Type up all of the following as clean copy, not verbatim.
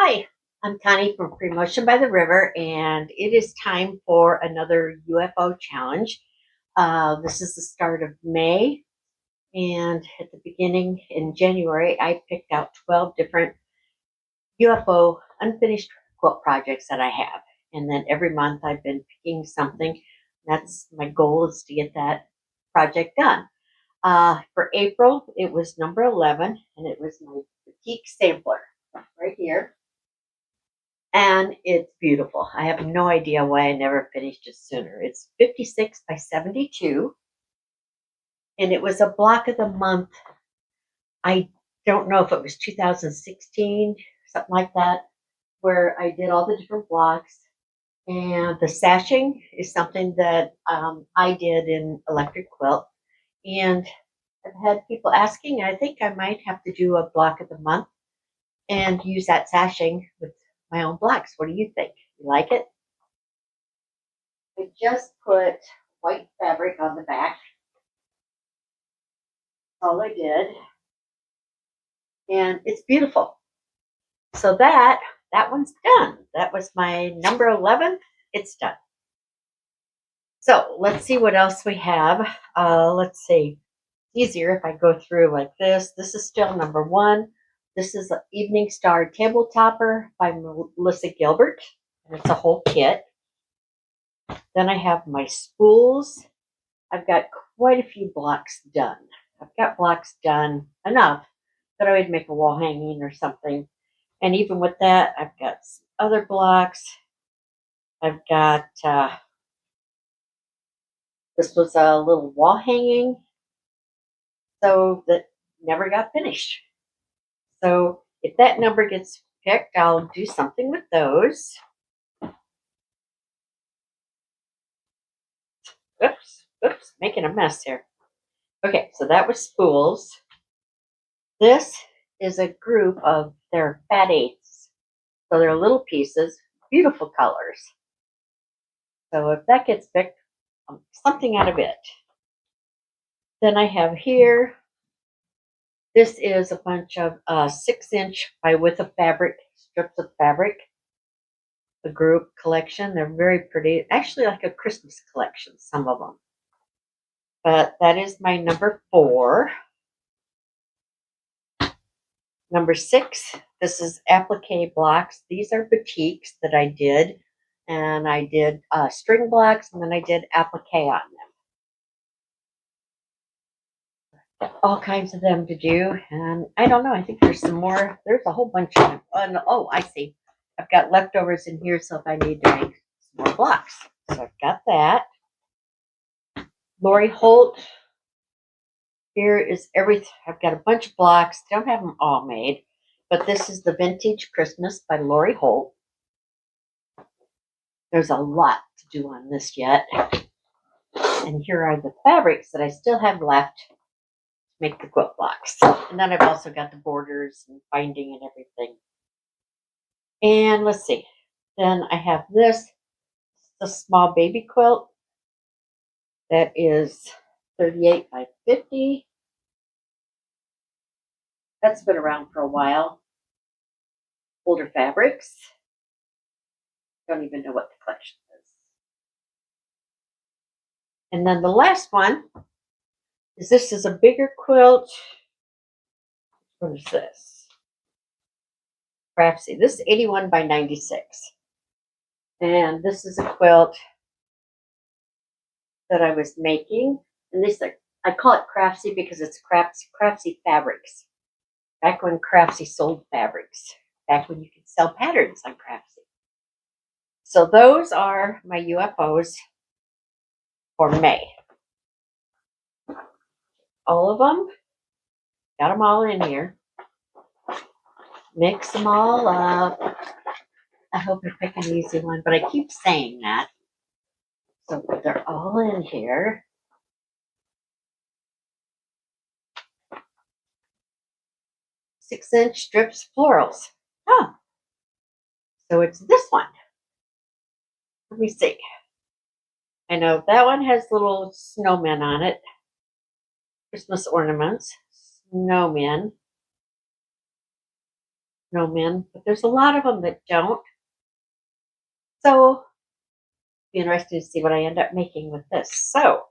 Hi, I'm Connie from Free Motion by the River, and it is time for another UFO challenge. This is the start of May, and at the beginning in January, I picked out 12 different UFO unfinished quilt projects that I have. And then every month I've been picking something. That's my goal is to get that project done. For April, it was number 11, and it was my boutique sampler right here. And it's beautiful. I have no idea why I never finished it sooner. It's 56 by 72, and it was a block of the month. I don't know if it was 2016, something like that, where I did all the different blocks. And the sashing is something that I did in electric quilt. And I've had people asking, I think I might have to do a block of the month and use that sashing with my own blocks. What do you think? You like it? I just put white fabric on the back. All I did. And it's beautiful. So that one's done. That was my number 11. It's done. So let's see what else we have. Let's see. Easier if I go through like this. This is still number 1. This is an Evening Star Table Topper by Melissa Gilbert. And it's a whole kit. Then I have my spools. I've got quite a few blocks done. I've got blocks done enough that I would make a wall hanging or something. And even with that, I've got some other blocks. I've got, this was a little wall hanging, so that never got finished. So if that number gets picked, I'll do something with those. Oops, making a mess here. Okay, so that was spools. This is a group of their fat eighths. So they're little pieces, beautiful colors. So if that gets picked, something out of it. Then I have here, this is a bunch of 6-inch by width of fabric, strips of fabric, a group collection. They're very pretty, actually like a Christmas collection, some of them. But that is my number 4. Number 6, this is applique blocks. These are boutiques that I did. And I did string blocks, and then I did applique on them. All kinds of them to do. And I don't know, I think there's some more. There's a whole bunch of them. Oh, I see. I've got leftovers in here, so if I need to make some more blocks. So I've got that. Lori Holt. Here is everything. I've got a bunch of blocks. Don't have them all made, but this is the Vintage Christmas by Lori Holt. There's a lot to do on this yet. And here are the fabrics that I still have left to make the quilt blocks. And then I've also got the borders and binding and everything. And let's see. Then I have this, the small baby quilt. That is 38 by 50. That's been around for a while. Older fabrics. Don't even know what the collection is. And then the last one is this is a bigger quilt. What is this? Craftsy. This is 81 by 96. And this is a quilt that I was making. And this, I call it Craftsy because it's Craftsy fabrics. Back when Craftsy sold fabrics. Back when you could sell patterns on Craftsy. So those are my UFOs for May. All of them. Got them all in here. Mix them all up. I hope I pick an easy one, but I keep saying that. So they're all in here. Six-inch strips florals. Oh, so it's this one. Let me see. I know that one has little snowmen on it. Christmas ornaments. Snowmen. snowmen, but there's a lot of them that don't. So, be interesting to see what I end up making with this. So,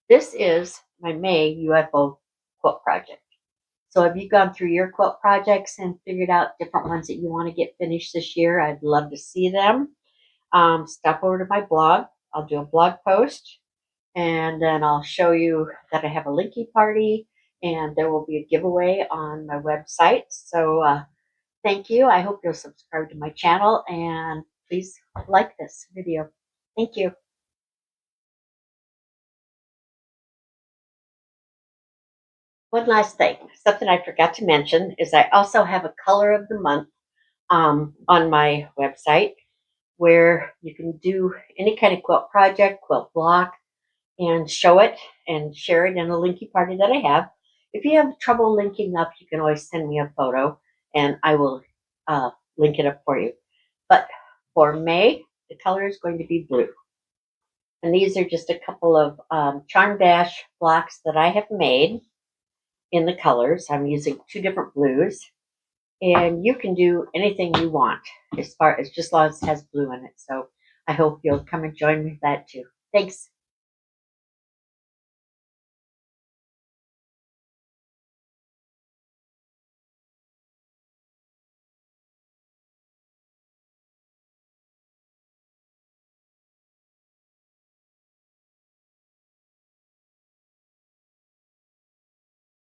this is my May UFO quilt project. So, have you gone through your quilt projects and figured out different ones that you want to get finished this year? I'd love to see them. Stop over to my blog. I'll do a blog post, and then I'll show you that I have a linky party, and there will be a giveaway on my website. So, thank you. I hope you'll subscribe to my channel, and please like this video. Thank you. One last thing, something I forgot to mention is I also have a color of the month on my website where you can do any kind of quilt project, quilt block, and show it and share it in a linky party that I have. If you have trouble linking up, you can always send me a photo and I will link it up for you. But for May, the color is going to be blue. And these are just a couple of Charm Dash blocks that I have made in the colors. I'm using 2 different blues. And you can do anything you want as long as it has blue in it. So I hope you'll come and join me with that too. Thanks.